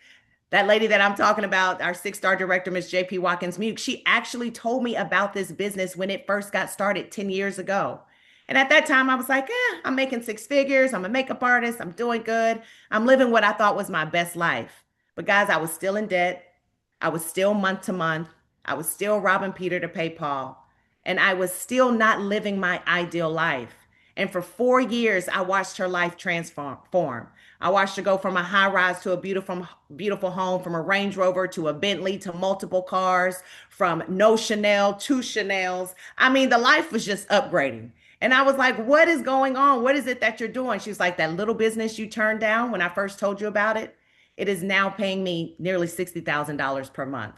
That lady that I'm talking about, our 6-star director, Miss JP Watkins-Muke, she actually told me about this business when it first got started 10 years ago. And at that time, I was like, I'm making six figures. I'm a makeup artist. I'm doing good. I'm living what I thought was my best life. But guys, I was still in debt. I was still month to month. I was still robbing Peter to pay Paul. And I was still not living my ideal life. And for 4 years, I watched her life transform. I watched her go from a high rise to a beautiful home, from a Range Rover to a Bentley to multiple cars, from no Chanel to Chanel's. I mean, the life was just upgrading. And I was like, what is going on? What is it that you're doing? She was like, that little business you turned down when I first told you about it, it is now paying me nearly $60,000 per month.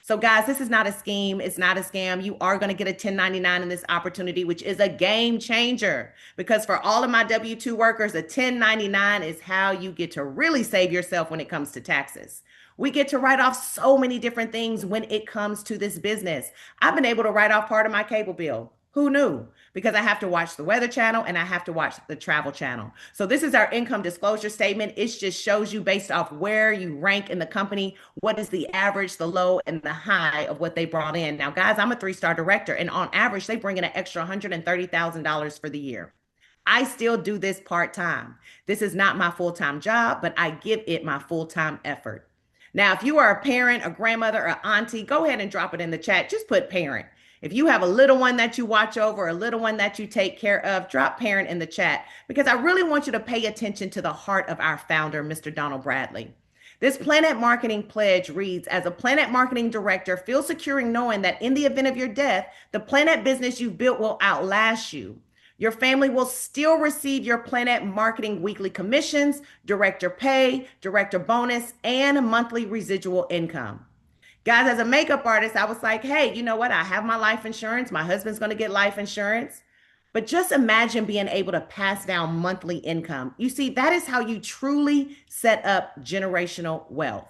So guys, this is not a scheme. It's not a scam. You are going to get a 1099 in this opportunity, which is a game changer, because for all of my W-2 workers, a 1099 is how you get to really save yourself when it comes to taxes. We get to write off so many different things when it comes to this business. I've been able to write off part of my cable bill, Who knew? Because I have to watch the Weather Channel and I have to watch the Travel Channel. So this is our income disclosure statement. It just shows you based off where you rank in the company, what is the average, the low, and the high of what they brought in. Now, guys, I'm a three-star director, and on average, they bring in an extra $130,000 for the year. I still do this part-time. This is not my full-time job, but I give it my full-time effort. Now, if you are a parent, a grandmother, or auntie, go ahead and drop it in the chat. Just put parent. If you have a little one that you watch over, a little one that you take care of, drop parent in the chat because I really want you to pay attention to the heart of our founder, Mr. Donald Bradley. This PlanNet Marketing pledge reads, as a PlanNet Marketing director, feel secure in knowing that in the event of your death, the PlanNet business you've built will outlast you. Your family will still receive your PlanNet Marketing weekly commissions, director pay, director bonus, and monthly residual income. Guys, as a makeup artist, I was like, hey, you know what? I have my life insurance. My husband's going to get life insurance. But just imagine being able to pass down monthly income. You see, that is how you truly set up generational wealth.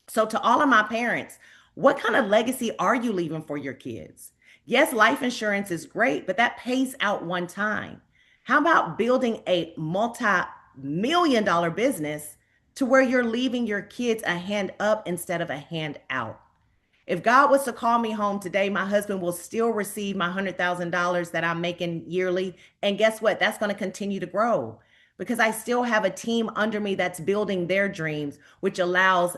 So, to all of my parents, what kind of legacy are you leaving for your kids? Yes, life insurance is great, but that pays out one time. How about building a multi-million-dollar business to where you're leaving your kids a hand up instead of a hand out? If God was to call me home today, my husband will still receive my $100,000 that I'm making yearly. And guess what? That's going to continue to grow because I still have a team under me that's building their dreams, which allows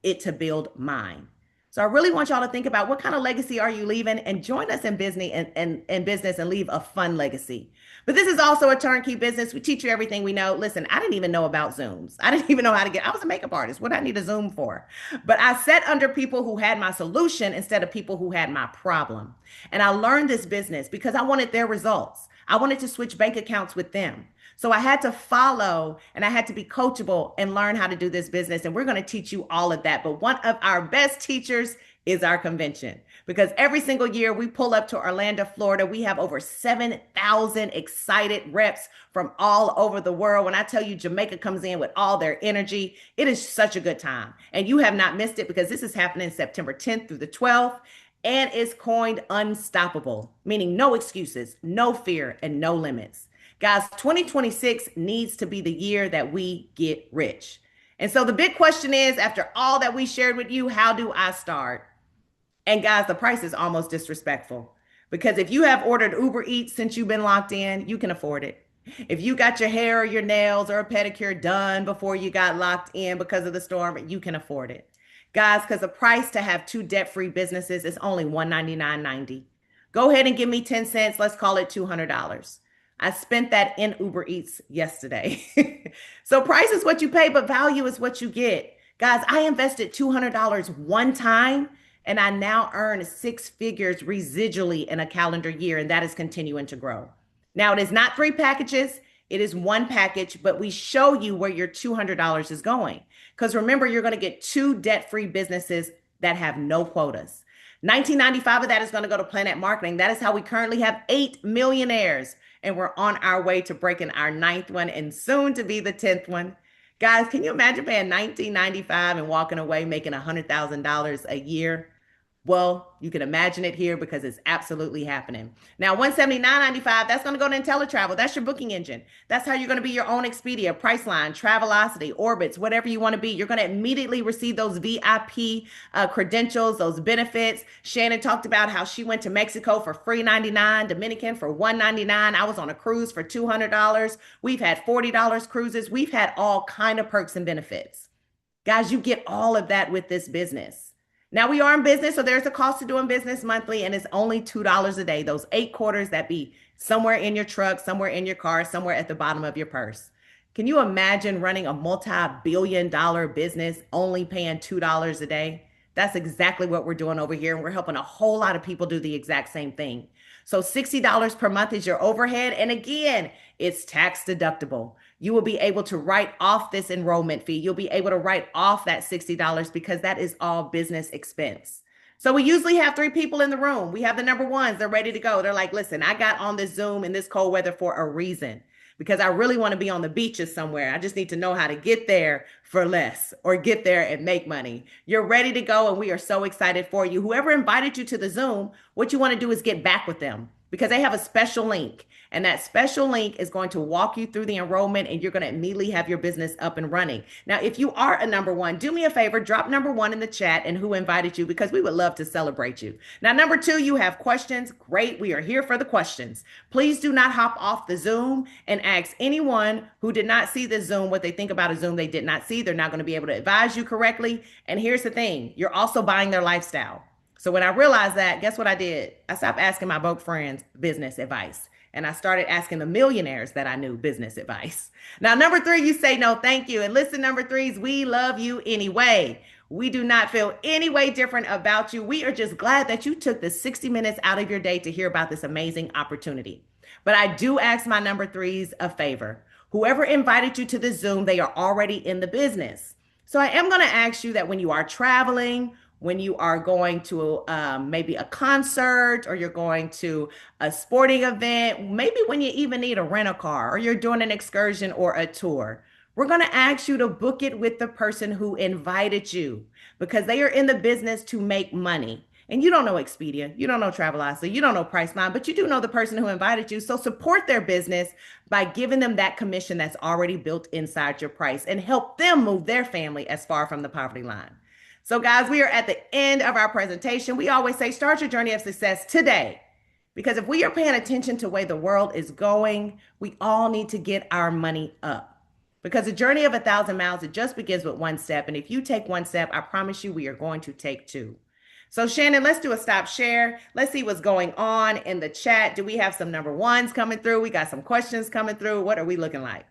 it to build mine. So I really want y'all to think about what kind of legacy are you leaving, and join us in business and business and leave a fun legacy. But this is also a turnkey business. We teach you everything we know. Listen, I didn't even know about Zooms. I didn't even know how to I was a makeup artist. What do I need a Zoom for? But I sat under people who had my solution instead of people who had my problem. And I learned this business because I wanted their results. I wanted to switch bank accounts with them. So I had to follow and I had to be coachable and learn how to do this business. And we're going to teach you all of that. But one of our best teachers is our convention, because every single year we pull up to Orlando, Florida. We have over 7,000 excited reps from all over the world. When I tell you Jamaica comes in with all their energy, it is such a good time. And you have not missed it because this is happening September 10th through the 12th. And it's coined unstoppable, meaning no excuses, no fear, and no limits. Guys, 2026 needs to be the year that we get rich. And so the big question is, after all that we shared with you, how do I start? And guys, the price is almost disrespectful, because if you have ordered Uber Eats since you've been locked in, you can afford it. If you got your hair or your nails or a pedicure done before you got locked in because of the storm, you can afford it. Guys, because the price to have two debt-free businesses is only $199.90. Go ahead and give me 10 cents. Let's call it $200. I spent that in Uber Eats yesterday. So price is what you pay, but value is what you get. Guys, I invested $200 one time, and I now earn six figures residually in a calendar year, and that is continuing to grow. Now, it is not three packages. It is one package, but we show you where your $200 is going. Because remember, you're going to get two debt-free businesses that have no quotas. $19.95 of that is going to go to PlanNet Marketing. That is how we currently have 8 millionaires. And we're on our way to breaking our 9th one and soon to be the 10th one. Guys, can you imagine paying $19.95 and walking away making $100,000 a year? Well, you can imagine it here because it's absolutely happening. Now, $179.95, that's going to go to Inteletravel. That's your booking engine. That's how you're going to be your own Expedia, Priceline, Travelocity, Orbitz, whatever you want to be. You're going to immediately receive those VIP credentials, those benefits. Shannon talked about how she went to Mexico for free 99, Dominican for $199. I was on a cruise for $200. We've had $40 cruises. We've had all kind of perks and benefits. Guys, you get all of that with this business. Now, we are in business, so there's a cost to doing business monthly, and it's only $2 a day. Those 8 quarters that be somewhere in your truck, somewhere in your car, somewhere at the bottom of your purse. Can you imagine running a multi-billion-dollar business only paying $2 a day? That's exactly what we're doing over here, and we're helping a whole lot of people do the exact same thing. So $60 per month is your overhead, and again, it's tax deductible. You will be able to write off this enrollment fee. You'll be able to write off that $60 because that is all business expense. So we usually have 3 people in the room. We have the number ones. They're ready to go. They're like, listen, I got on this Zoom in this cold weather for a reason, because I really want to be on the beaches somewhere. I just need to know how to get there for less or get there and make money. You're ready to go, and we are so excited for you. Whoever invited you to the Zoom, what you want to do is get back with them. because they have a special link. And that special link is going to walk you through the enrollment and you're going to immediately have your business up and running. Now, if you are a number one, do me a favor, drop number one in the chat and who invited you because we would love to celebrate you. Now, number two, you have questions. Great. We are here for the questions. Please do not hop off the Zoom and ask anyone who did not see the Zoom what they think about a Zoom they did not see. They're not going to be able to advise you correctly. And here's the thing, you're also buying their lifestyle. So when I realized that, guess what I did? I stopped asking my broke friends business advice. And I started asking the millionaires that I knew business advice. Now, number three, you say no, thank you. And listen, number threes, we love you anyway. We do not feel any way different about you. We are just glad that you took the 60 minutes out of your day to hear about this amazing opportunity. But I do ask my number threes a favor. Whoever invited you to the Zoom, they are already in the business. So I am going to ask you that when you are traveling, when you are going to maybe a concert or you're going to a sporting event, maybe when you even need a rental car or you're doing an excursion or a tour, we're going to ask you to book it with the person who invited you because they are in the business to make money. And you don't know Expedia, you don't know Travelocity, you don't know Priceline, but you do know the person who invited you. So support their business by giving them that commission that's already built inside your price and help them move their family as far from the poverty line. So guys, we are at the end of our presentation. We always say, start your journey of success today. Because if we are paying attention to the way the world is going, we all need to get our money up. Because the journey of 1,000 miles, it just begins with one step. And if you take one step, I promise you, we are going to take two. So Shannon, let's do a stop share. Let's see what's going on in the chat. Do we have some number ones coming through? We got some questions coming through. What are we looking like?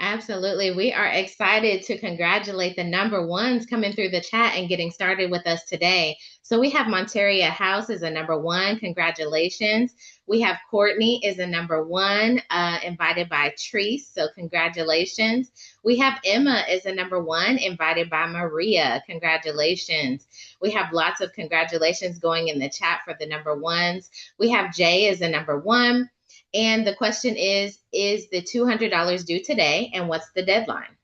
Absolutely. We are excited to congratulate the number ones coming through the chat and getting started with us today. So we have Monteria House is a number one. Congratulations. We have Courtney is a number one, invited by Treese. So congratulations. We have Emma is a number one, invited by Maria. Congratulations. We have lots of congratulations going in the chat for the number ones. We have Jay is a number one. And the question is the $200 due today? And what's the deadline?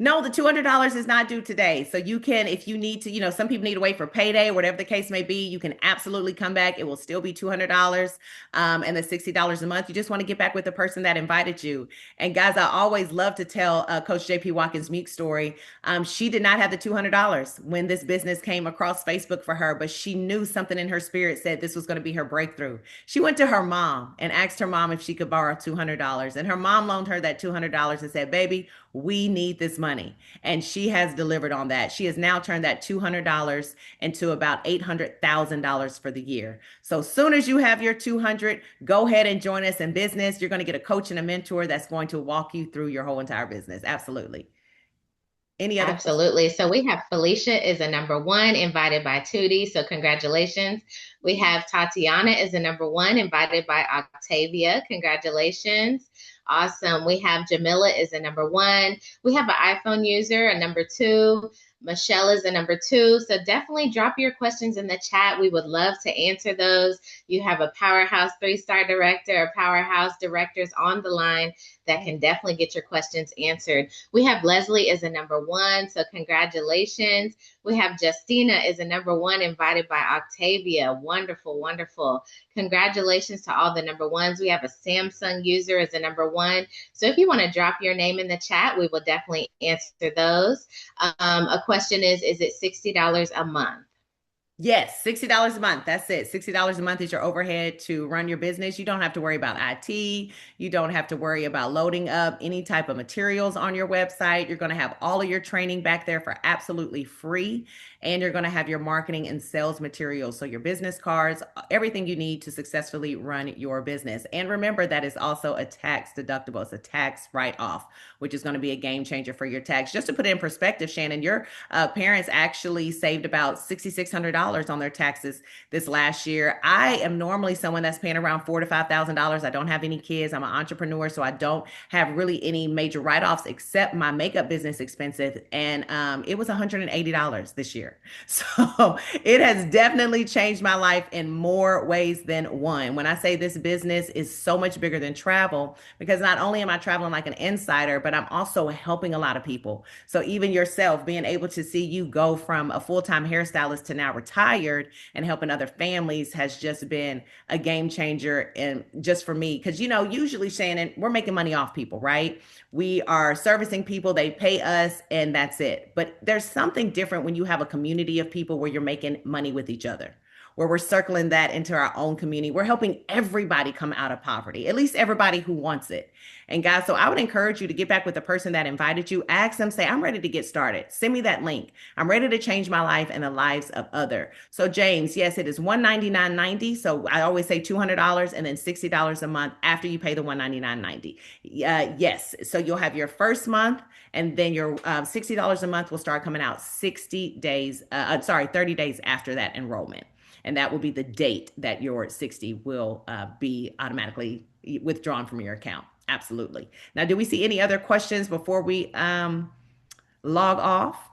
No, the $200 is not due today. So you can, if you need to, some people need to wait for payday, whatever the case may be, you can absolutely come back. It will still be $200 and the $60 a month. You just want to get back with the person that invited you. And guys, I always love to tell Coach JP Watkins Meek's story. She did not have the $200 when this business came across Facebook for her, but she knew something in her spirit said this was going to be her breakthrough. She went to her mom and asked her mom if she could borrow $200. And her mom loaned her that $200 and said, baby, we need this money. And she has delivered on that. She has now turned that $200 into about $800,000 for the year. So as soon as you have your 200, go ahead and join us in business. You're going to get a coach and a mentor that's going to walk you through your whole entire business. Absolutely. Any other Absolutely. So we have Felicia is a number one, invited by Tootie. So congratulations. We have Tatiana is a number one, invited by Octavia. Congratulations. Awesome. We have Jamila is a number one. We have an iPhone user, a number two. Michelle is a number two. So definitely drop your questions in the chat. We would love to answer those. You have a powerhouse 3-star director or powerhouse directors on the line that can definitely get your questions answered. We have Leslie is a number one. So congratulations. We have Justina is a number one, invited by Octavia. Wonderful, wonderful. Congratulations to all the number ones. We have a Samsung user as a number one. So if you want to drop your name in the chat, we will definitely answer those. A question is it $60 a month? Yes, $60 a month. That's it. $60 a month is your overhead to run your business. You don't have to worry about IT. You don't have to worry about loading up any type of materials on your website. You're going to have all of your training back there for absolutely free. And you're going to have your marketing and sales materials. So your business cards, everything you need to successfully run your business. And remember that is also a tax deductible. It's a tax write-off, which is going to be a game changer for your tax. Just to put it in perspective, Shannon, your parents actually saved about $6,600 on their taxes this last year. I am normally someone that's paying around $4,000 to $5,000. I don't have any kids. I'm an entrepreneur, so I don't have really any major write-offs except my makeup business expenses. And it was $180 this year. So it has definitely changed my life in more ways than one. When I say this business is so much bigger than travel, because not only am I traveling like an insider, but I'm also helping a lot of people. So even yourself, being able to see you go from a full-time hairstylist to now retire retired and helping other families has just been a game changer. And just for me, because, usually, Shannon, we're making money off people, right? We are servicing people, they pay us, and that's it. But there's something different when you have a community of people where you're making money with each other, where we're circling that into our own community. We're helping everybody come out of poverty, at least everybody who wants it. And guys, so I would encourage you to get back with the person that invited you. Ask them, say, I'm ready to get started. Send me that link. I'm ready to change my life and the lives of other. So James, yes, it is $199.90. So I always say $200 and then $60 a month after you pay the $199.90. Yes. So you'll have your first month, and then your $60 a month will start coming out 30 days after that enrollment. And that will be the date that your 60 will be automatically withdrawn from your account. Absolutely. Now, do we see any other questions before we log off?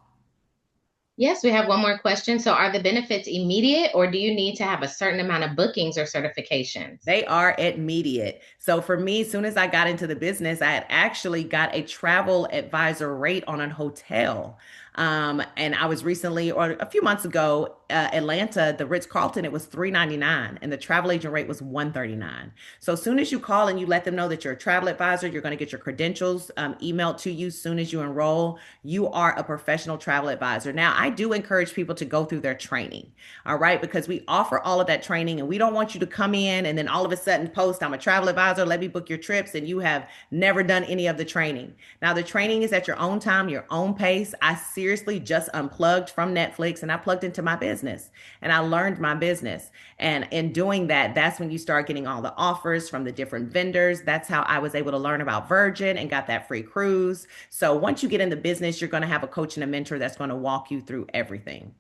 Yes, we have one more question. So are the benefits immediate, or do you need to have a certain amount of bookings or certifications? They are immediate. So for me, as soon as I got into the business, I had actually got a travel advisor rate on a hotel. And I was recently, or a few months ago, Atlanta, the Ritz-Carlton, it was $399, and the travel agent rate was $139. So as soon as you call and you let them know that you're a travel advisor, you're going to get your credentials emailed to you as soon as you enroll. You are a professional travel advisor. Now, I do encourage people to go through their training, all right, because we offer all of that training, and we don't want you to come in and then all of a sudden post, I'm a travel advisor, let me book your trips, and you have never done any of the training. Now, the training is at your own time, your own pace. I seriously just unplugged from Netflix and I plugged into my business and I learned my business. And in doing that, that's when you start getting all the offers from the different vendors. That's how I was able to learn about Virgin and got that free cruise. So once you get in the business, you're going to have a coach and a mentor that's going to walk you through everything.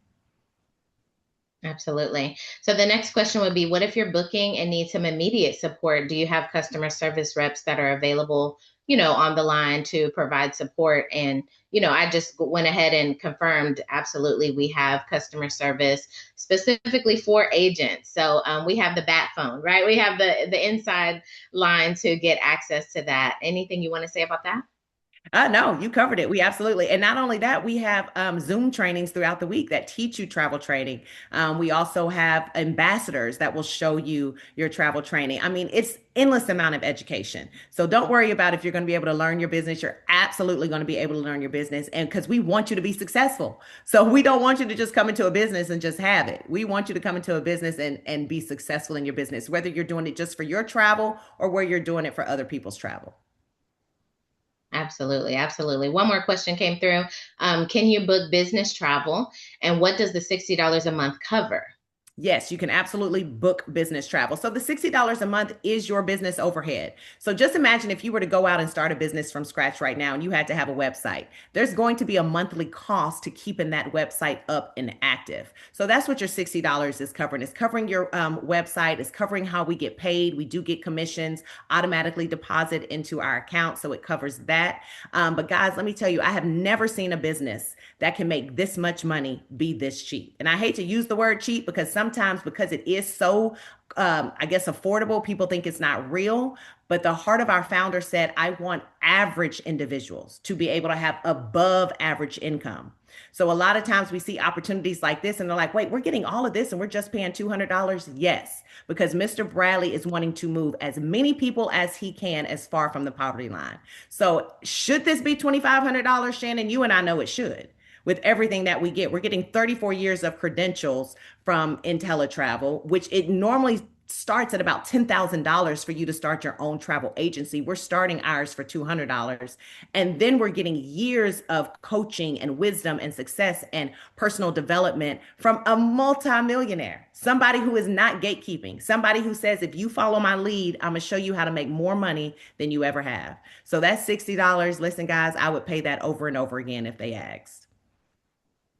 Absolutely. So the next question would be, what if you're booking and need some immediate support? Do you have customer service reps that are available, on the line to provide support? And, I just went ahead and confirmed, absolutely, we have customer service specifically for agents. So we have the bat phone, right? We have the inside line to get access to that. Anything you want to say about that? No, you covered it. We absolutely. And not only that, we have Zoom trainings throughout the week that teach you travel training. We also have ambassadors that will show you your travel training. I mean, it's endless amount of education. So don't worry about if you're going to be able to learn your business. You're absolutely going to be able to learn your business. And because we want you to be successful. So we don't want you to just come into a business and just have it. We want you to come into a business and be successful in your business, whether you're doing it just for your travel or where you're doing it for other people's travel. Absolutely. Absolutely. One more question came through. Can you book business travel? And what does the $60 a month cover? Yes, you can absolutely book business travel. So the $60 a month is your business overhead. So just imagine if you were to go out and start a business from scratch right now and you had to have a website. There's going to be a monthly cost to keeping that website up and active. So that's what your $60 is covering. It's covering your website. It's covering how we get paid. We do get commissions automatically deposit into our account. So it covers that. But guys, let me tell you, I have never seen a business that can make this much money be this cheap. And I hate to use the word cheap because sometimes because it is so, I guess, affordable, people think it's not real. But the heart of our founder said, I want average individuals to be able to have above average income. So a lot of times we see opportunities like this and they're like, wait, we're getting all of this and we're just paying $200. Yes, because Mr. Bradley is wanting to move as many people as he can as far from the poverty line. So should this be $2,500, Shannon? You and I know it should. With everything that we get, we're getting 34 years of credentials from Inteletravel, which it normally starts at about $10,000 for you to start your own travel agency. We're starting ours for $200. And then we're getting years of coaching and wisdom and success and personal development from a multimillionaire, somebody who is not gatekeeping, somebody who says, if you follow my lead, I'm going to show you how to make more money than you ever have. So that's $60. Listen, guys, I would pay that over and over again if they asked.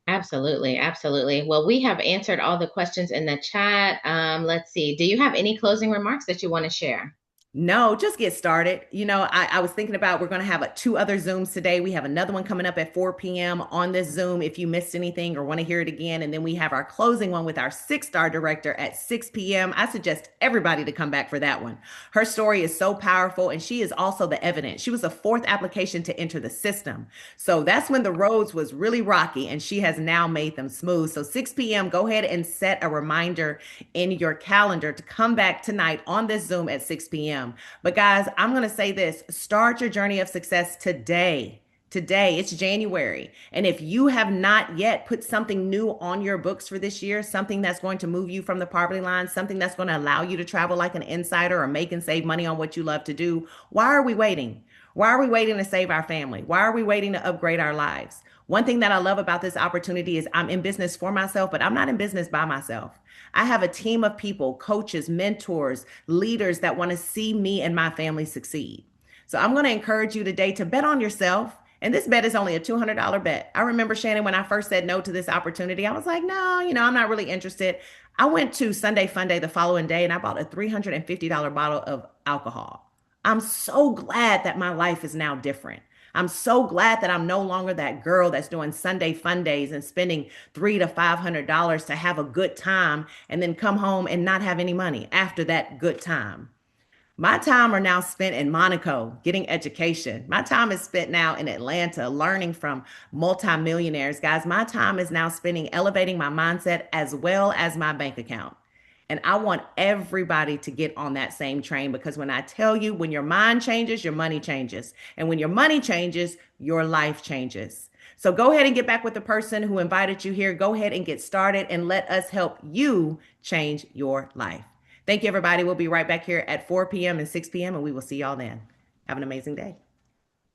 Absolutely. Absolutely. Well, we have answered all the questions in the chat. Let's see. Do you have any closing remarks that you want to share? No, just get started. I was thinking about we're going to have two other Zooms today. We have another one coming up at 4 p.m. on this Zoom if you missed anything or want to hear it again. And then we have our closing one with our 6-star director at 6 p.m. I suggest everybody to come back for that one. Her story is so powerful, and she is also the evidence. She was the fourth application to enter the system. So that's when the roads was really rocky, and she has now made them smooth. So 6 p.m., go ahead and set a reminder in your calendar to come back tonight on this Zoom at 6 p.m. But guys, I'm going to say this, start your journey of success today. Today, it's January. And if you have not yet put something new on your books for this year, something that's going to move you from the poverty line, something that's going to allow you to travel like an insider or make and save money on what you love to do, why are we waiting? Why are we waiting to save our family? Why are we waiting to upgrade our lives? One thing that I love about this opportunity is I'm in business for myself, but I'm not in business by myself. I have a team of people, coaches, mentors, leaders that want to see me and my family succeed. So I'm going to encourage you today to bet on yourself. And this bet is only a $200 bet. I remember, Shannon, when I first said no to this opportunity, I was like, no, I'm not really interested. I went to Sunday Fun Day the following day and I bought a $350 bottle of alcohol. I'm so glad that my life is now different. I'm so glad that I'm no longer that girl that's doing Sunday fun days and spending $300 to $500 to have a good time and then come home and not have any money after that good time. My time are now spent in Monaco getting education. My time is spent now in Atlanta learning from multimillionaires. Guys, my time is now spending elevating my mindset as well as my bank account. And I want everybody to get on that same train because when I tell you, when your mind changes, your money changes. And when your money changes, your life changes. So go ahead and get back with the person who invited you here. Go ahead and get started and let us help you change your life. Thank you, everybody. We'll be right back here at 4 p.m. and 6 p.m. and we will see y'all then. Have an amazing day.